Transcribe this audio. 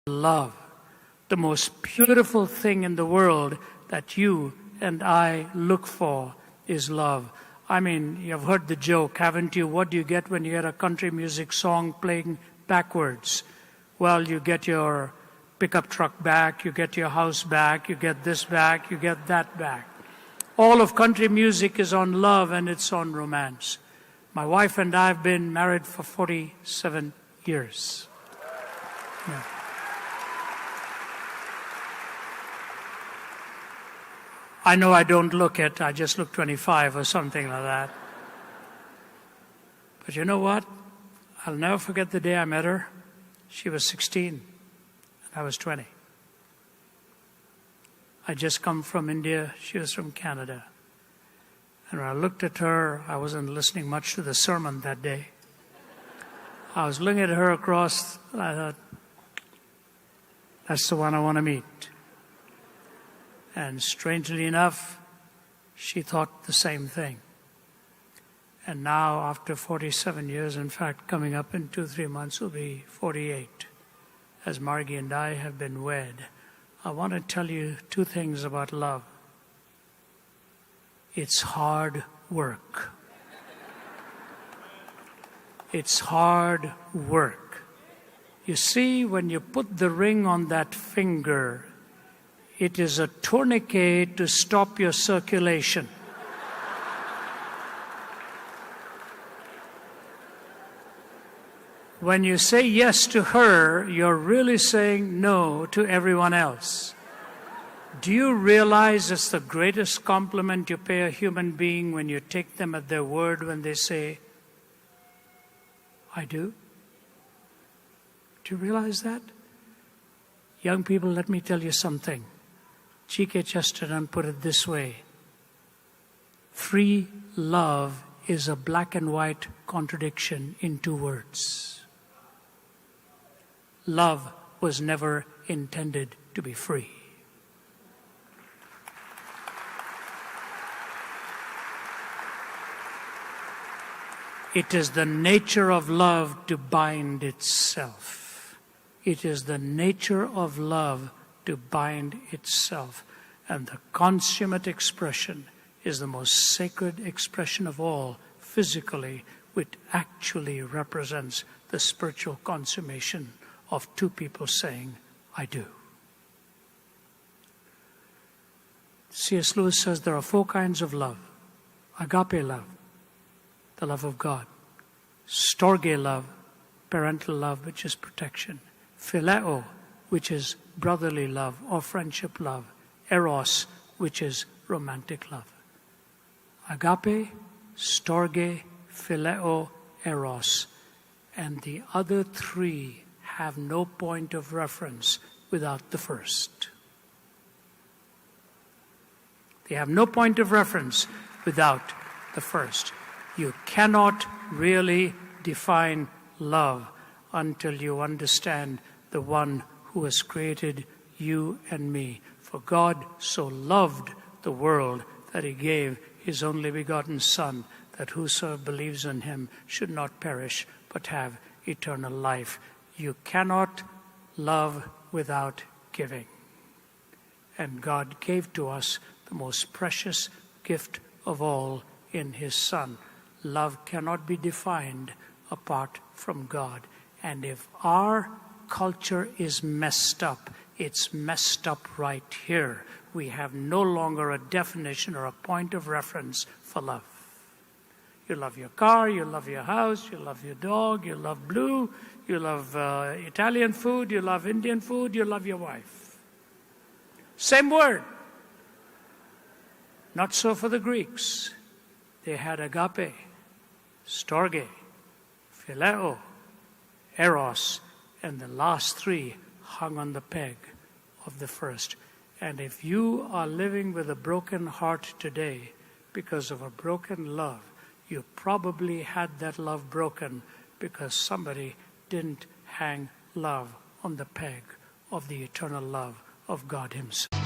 love. The most beautiful thing in the world that you and I look for is love. I mean, you've heard the joke, haven't you? What do you get when you hear a country music song playing backwards? Well, you get your pickup truck back, you get your house back, you get this back, you get that back. All of country music is on love and it's on romance. My wife and I have been married for 47 years. Yeah. I know I don't look it, I just look 25 or something like that. But you know what? I'll never forget the day I met her. She was 16 and I was 20. I just come from India, she was from Canada. And when I looked at her, I wasn't listening much to the sermon that day. I was looking at her across, and I thought, that's the one I want to meet. And strangely enough, she thought the same thing. And now, after 47 years, in fact, coming up in 2-3 months will be 48, as Margie and I have been wed. I want to tell you two things about love. It's hard work. It's hard work. You see, when you put the ring on that finger, it is a tourniquet to stop your circulation. When you say yes to her, you're really saying no to everyone else. Do you realize it's the greatest compliment you pay a human being when you take them at their word when they say, I do? Do you realize that? Young people, let me tell you something. G.K. Chesterton put it this way. Free love is a black and white contradiction in 2 words. Love was never intended to be free. It is the nature of love to bind itself. It is the nature of love to bind itself. And the consummate expression is the most sacred expression of all, physically, which actually represents the spiritual consummation of 2 people saying, I do. C.S. Lewis says there are 4 kinds of love. Agape love, the love of God. Storge love, parental love, which is protection. Phileo, which is brotherly love or friendship love. Eros, which is romantic love. Agape, storge, phileo, eros. And the other 3 have no point of reference without the first. They have no point of reference without the first. You cannot really define love until you understand the one who has created you and me. For God so loved the world that he gave his only begotten Son, that whosoever believes in him should not perish but have eternal life. You cannot love without giving. And God gave to us the most precious gift of all in his Son. Love cannot be defined apart from God. And if our culture is messed up, it's messed up right here. We have no longer a definition or a point of reference for love. You love your car, you love your house, you love your dog, you love blue, you love Italian food, you love Indian food, you love your wife. Same word. Not so for the Greeks. They had agape, storge, phileo, eros, and the last 3 hung on the peg of the first. And if you are living with a broken heart today because of a broken love, you probably had that love broken because somebody didn't hang love on the peg of the eternal love of God himself.